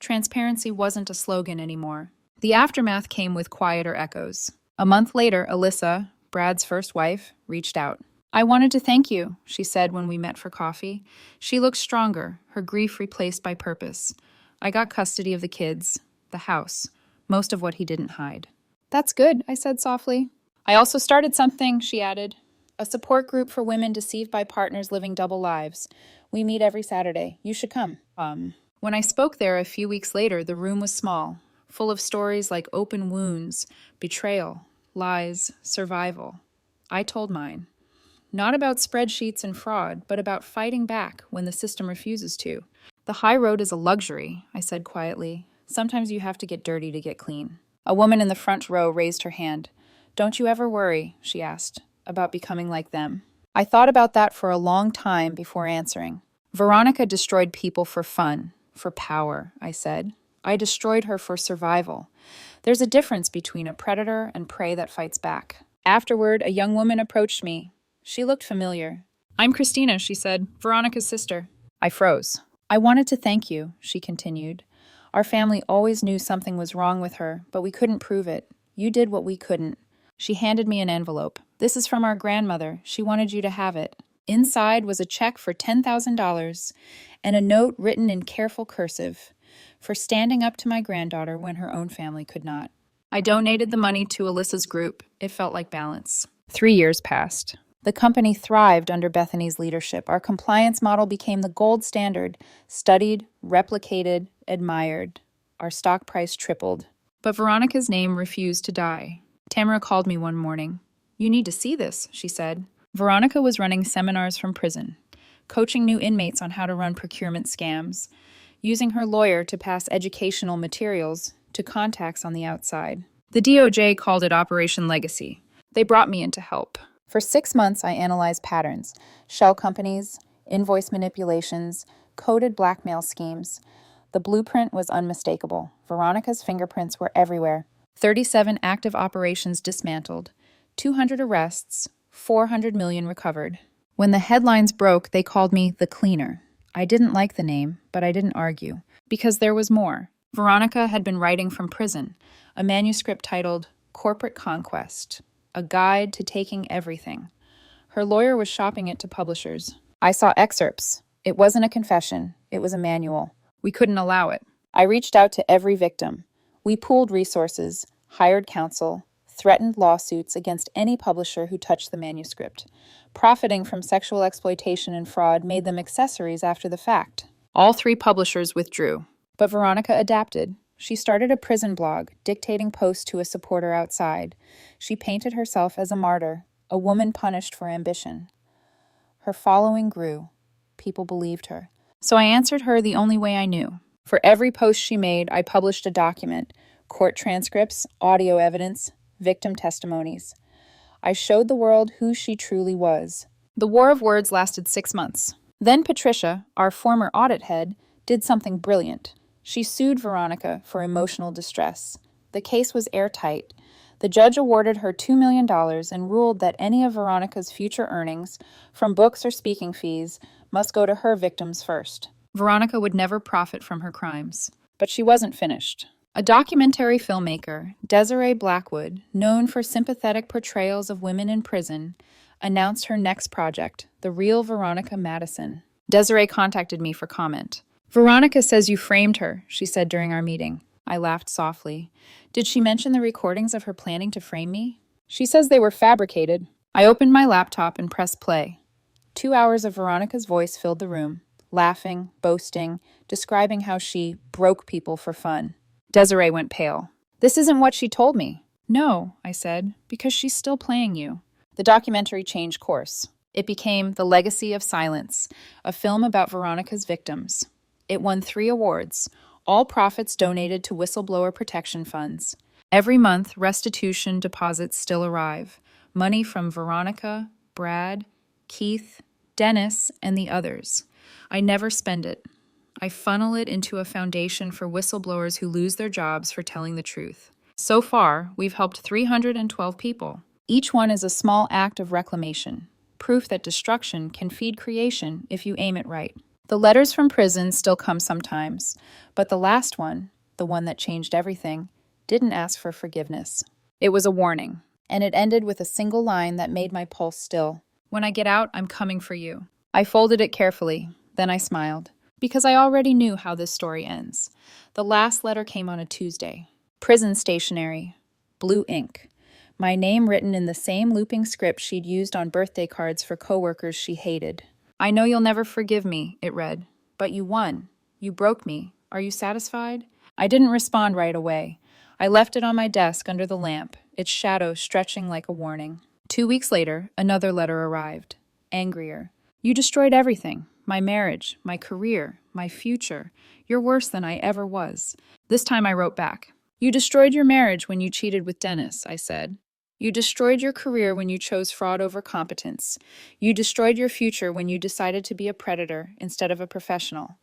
Transparency wasn't a slogan anymore. The aftermath came with quieter echoes. A month later, Alyssa, Brad's first wife, reached out. "I wanted to thank you," she said when we met for coffee. She looked stronger, her grief replaced by purpose. "I got custody of the kids, the house, most of what he didn't hide." "That's good," I said softly. "I also started something," she added. "A support group for women deceived by partners living double lives. We meet every Saturday. You should come." When I spoke there a few weeks later, the room was small, full of stories like open wounds, betrayal, lies, survival. I told mine. Not about spreadsheets and fraud, but about fighting back when the system refuses to. "The high road is a luxury," I said quietly. "Sometimes you have to get dirty to get clean." A woman in the front row raised her hand. "Don't you ever worry," she asked, "about becoming like them?" I thought about that for a long time before answering. "Veronica destroyed people for fun, for power," I said. "I destroyed her for survival. There's a difference between a predator and prey that fights back." Afterward, a young woman approached me. She looked familiar. "I'm Christina," she said, "Veronica's sister." I froze. "I wanted to thank you," she continued. "Our family always knew something was wrong with her, but we couldn't prove it. You did what we couldn't." She handed me an envelope. "This is from our grandmother. She wanted you to have it." Inside was a check for $10,000 and a note written in careful cursive for standing up to my granddaughter when her own family could not. I donated the money to Alyssa's group. It felt like balance. 3 years passed. The company thrived under Bethany's leadership. Our compliance model became the gold standard, studied, replicated, admired. Our stock price tripled. But Veronica's name refused to die. Tamara called me one morning. "You need to see this," she said. Veronica was running seminars from prison, coaching new inmates on how to run procurement scams, using her lawyer to pass educational materials to contacts on the outside. The DOJ called it Operation Legacy. They brought me in to help. For 6 months, I analyzed patterns, shell companies, invoice manipulations, coded blackmail schemes. The blueprint was unmistakable. Veronica's fingerprints were everywhere. 37 active operations dismantled, 200 arrests, 400 million recovered. When the headlines broke, they called me the cleaner. I didn't like the name, but I didn't argue, because there was more. Veronica had been writing from prison, a manuscript titled Corporate Conquest, a guide to taking everything. Her lawyer was shopping it to publishers. I saw excerpts. It wasn't a confession. It was a manual. We couldn't allow it. I reached out to every victim. We pooled resources, hired counsel, threatened lawsuits against any publisher who touched the manuscript. Profiting from sexual exploitation and fraud made them accessories after the fact. All 3 publishers withdrew. But Veronica adapted. She started a prison blog, dictating posts to a supporter outside. She painted herself as a martyr, a woman punished for ambition. Her following grew. People believed her. So I answered her the only way I knew. For every post she made, I published a document, court transcripts, audio evidence, victim testimonies. I showed the world who she truly was. The war of words lasted 6 months. Then Patricia, our former audit head, did something brilliant. She sued Veronica for emotional distress. The case was airtight. The judge awarded her $2 million and ruled that any of Veronica's future earnings, from books or speaking fees, must go to her victims first. Veronica would never profit from her crimes. But she wasn't finished. A documentary filmmaker, Desiree Blackwood, known for sympathetic portrayals of women in prison, announced her next project, The Real Veronica Madison. Desiree contacted me for comment. Veronica says you framed her, she said during our meeting. I laughed softly. Did she mention the recordings of her planning to frame me? She says they were fabricated. I opened my laptop and pressed play. 2 hours of Veronica's voice filled the room, laughing, boasting, describing how she broke people for fun. Desiree went pale. This isn't what she told me. No, I said, because she's still playing you. The documentary changed course. It became The Legacy of Silence, a film about Veronica's victims. It won 3 awards, all profits donated to whistleblower protection funds. Every month, restitution deposits still arrive. Money from Veronica, Brad, Keith, Dennis, and the others. I never spend it. I funnel it into a foundation for whistleblowers who lose their jobs for telling the truth. So far, we've helped 312 people. Each one is a small act of reclamation, proof that destruction can feed creation if you aim it right. The letters from prison still come sometimes, but the last one, the one that changed everything, didn't ask for forgiveness. It was a warning, and it ended with a single line that made my pulse still. When I get out, I'm coming for you. I folded it carefully, then I smiled, because I already knew how this story ends. The last letter came on a Tuesday. Prison stationery, blue ink. My name written in the same looping script she'd used on birthday cards for coworkers she hated. I know you'll never forgive me, it read, but you won. You broke me. Are you satisfied? I didn't respond right away. I left it on my desk under the lamp, its shadow stretching like a warning. 2 weeks later, another letter arrived. Angrier. You destroyed everything. My marriage, my career, my future. You're worse than I ever was. This time I wrote back. You destroyed your marriage when you cheated with Dennis, I said. You destroyed your career when you chose fraud over competence. You destroyed your future when you decided to be a predator instead of a professional.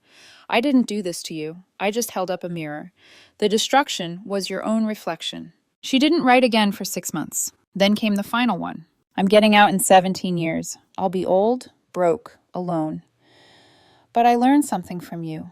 I didn't do this to you. I just held up a mirror. The destruction was your own reflection. She didn't write again for 6 months. Then came the final one. I'm getting out in 17 years. I'll be old, broke, alone. But I learned something from you.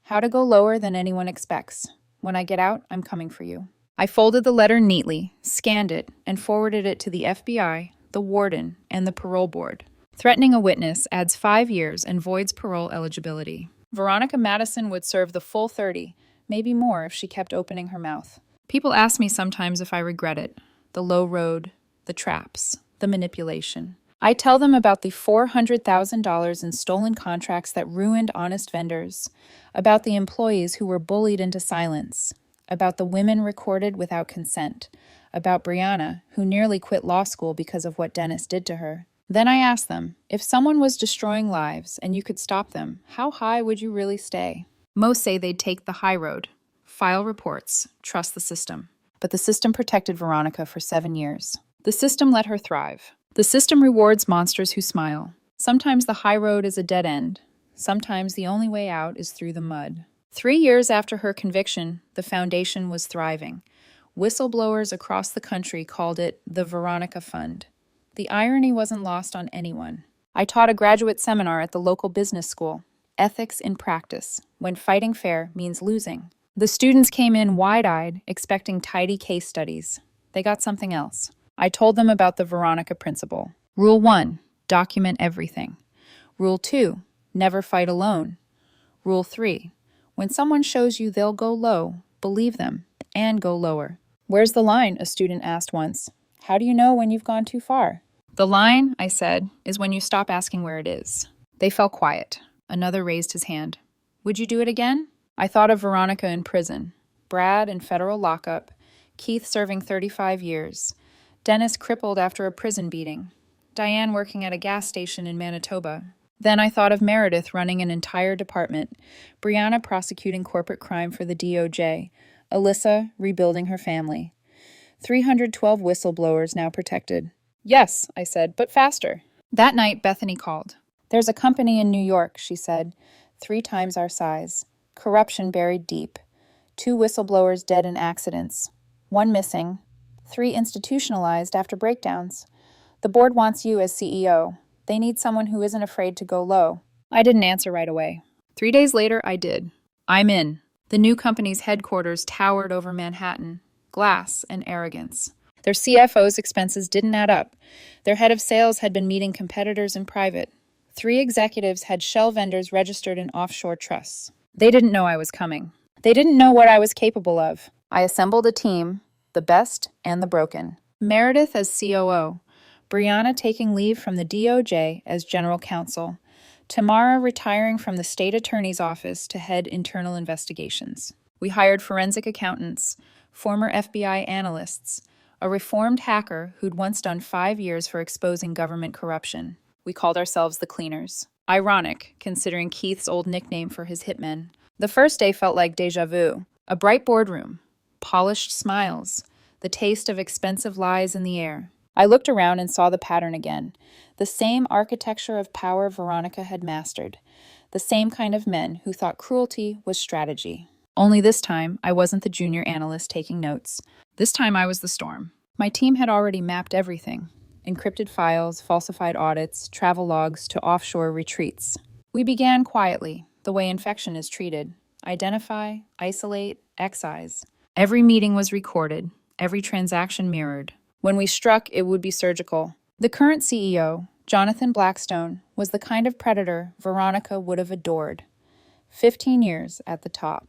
How to go lower than anyone expects. When I get out, I'm coming for you. I folded the letter neatly, scanned it, and forwarded it to the FBI, the warden, and the parole board. Threatening a witness adds 5 years and voids parole eligibility. Veronica Madison would serve the full 30, maybe more if she kept opening her mouth. People ask me sometimes if I regret it. The low road, the traps, the manipulation. I tell them about the $400,000 in stolen contracts that ruined honest vendors, about the employees who were bullied into silence, about the women recorded without consent, about Brianna, who nearly quit law school because of what Dennis did to her. Then I ask them, if someone was destroying lives and you could stop them, how high would you really stay? Most say they'd take the high road, file reports, trust the system. But the system protected Veronica for 7 years. The system let her thrive. The system rewards monsters who smile. Sometimes the high road is a dead end. Sometimes the only way out is through the mud. 3 years after her conviction, the foundation was thriving. Whistleblowers across the country called it the Veronica Fund. The irony wasn't lost on anyone. I taught a graduate seminar at the local business school, Ethics in Practice, when fighting fair means losing. The students came in wide-eyed, expecting tidy case studies. They got something else. I told them about the Veronica Principle. Rule 1, document everything. Rule 2, never fight alone. Rule 3, when someone shows you they'll go low, believe them, and go lower. Where's the line? A student asked once. How do you know when you've gone too far? The line, I said, is when you stop asking where it is. They fell quiet. Another raised his hand. Would you do it again? I thought of Veronica in prison, Brad in federal lockup, Keith serving 35 years, Dennis crippled after a prison beating, Diane working at a gas station in Manitoba. Then I thought of Meredith running an entire department, Brianna prosecuting corporate crime for the DOJ, Alyssa rebuilding her family. 312 whistleblowers now protected. Yes, I said, but faster. That night, Bethany called. There's a company in New York, she said, 3 times our size. Corruption buried deep. 2 whistleblowers dead in accidents. 1 missing. 3 institutionalized after breakdowns. The board wants you as CEO. They need someone who isn't afraid to go low. I didn't answer right away. 3 days later, I did. I'm in. The new company's headquarters towered over Manhattan. Glass and arrogance. Their CFO's expenses didn't add up. Their head of sales had been meeting competitors in private. 3 executives had shell vendors registered in offshore trusts. They didn't know I was coming. They didn't know what I was capable of. I assembled a team, the best and the broken. Meredith as COO, Brianna taking leave from the DOJ as general counsel, Tamara retiring from the state attorney's office to head internal investigations. We hired forensic accountants, former FBI analysts, a reformed hacker who'd once done 5 years for exposing government corruption. We called ourselves the Cleaners. Ironic, considering Keith's old nickname for his hitmen. The first day felt like déjà vu. A bright boardroom, polished smiles, the taste of expensive lies in the air. I looked around and saw the pattern again. The same architecture of power Veronica had mastered. The same kind of men who thought cruelty was strategy. Only this time, I wasn't the junior analyst taking notes. This time I was the storm. My team had already mapped everything. Encrypted files, falsified audits, travel logs to offshore retreats. We began quietly, the way infection is treated. Identify, isolate, excise. Every meeting was recorded, every transaction mirrored. When we struck, it would be surgical. The current CEO, Jonathan Blackstone, was the kind of predator Veronica would have adored. 15 years at the top.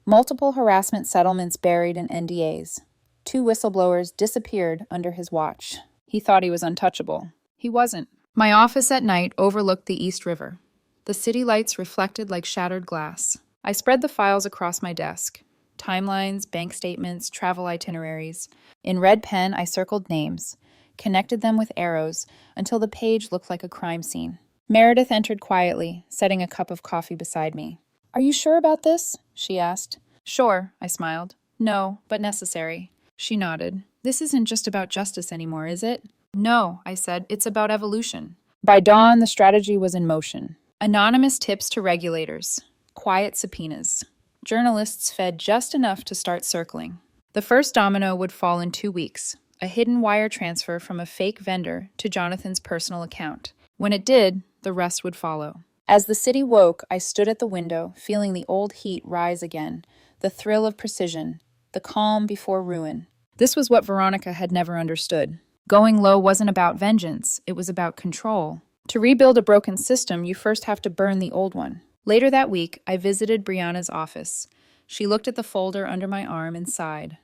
Multiple harassment settlements buried in NDAs. 2 whistleblowers disappeared under his watch. He thought he was untouchable. He wasn't. My office at night overlooked the East River. The city lights reflected like shattered glass. I spread the files across my desk. Timelines, bank statements, travel itineraries. In red pen, I circled names, connected them with arrows until the page looked like a crime scene. Meredith entered quietly, setting a cup of coffee beside me. "Are you sure about this?" she asked. "Sure," I smiled. "No, but necessary." She nodded. "This isn't just about justice anymore, is it?" "No," I said. "It's about evolution." By dawn, the strategy was in motion. Anonymous tips to regulators. Quiet subpoenas. Journalists fed just enough to start circling. The first domino would fall in 2 weeks, a hidden wire transfer from a fake vendor to Jonathan's personal account. When it did, the rest would follow. As the city woke, I stood at the window, feeling the old heat rise again, the thrill of precision, the calm before ruin. This was what Veronica had never understood. Going low wasn't about vengeance, it was about control. To rebuild a broken system, you first have to burn the old one. Later that week, I visited Brianna's office. She looked at the folder under my arm and sighed.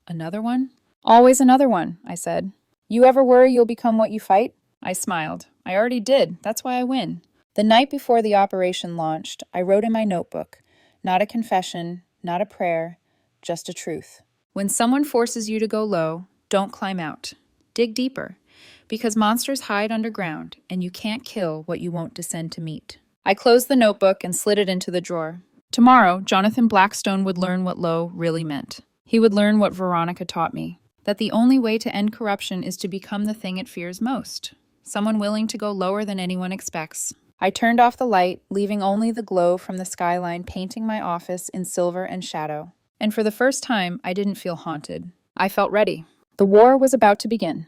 "Another one?" "Always another one," I said. "You ever worry you'll become what you fight?" I smiled. "I already did. That's why I win." The night before the operation launched, I wrote in my notebook, not a confession, not a prayer, just a truth. When someone forces you to go low, don't climb out. Dig deeper, because monsters hide underground, and you can't kill what you won't descend to meet. I closed the notebook and slid it into the drawer. Tomorrow, Jonathan Blackstone would learn what low really meant. He would learn what Veronica taught me, that the only way to end corruption is to become the thing it fears most, someone willing to go lower than anyone expects. I turned off the light, leaving only the glow from the skyline painting my office in silver and shadow. And for the first time, I didn't feel haunted. I felt ready. The war was about to begin.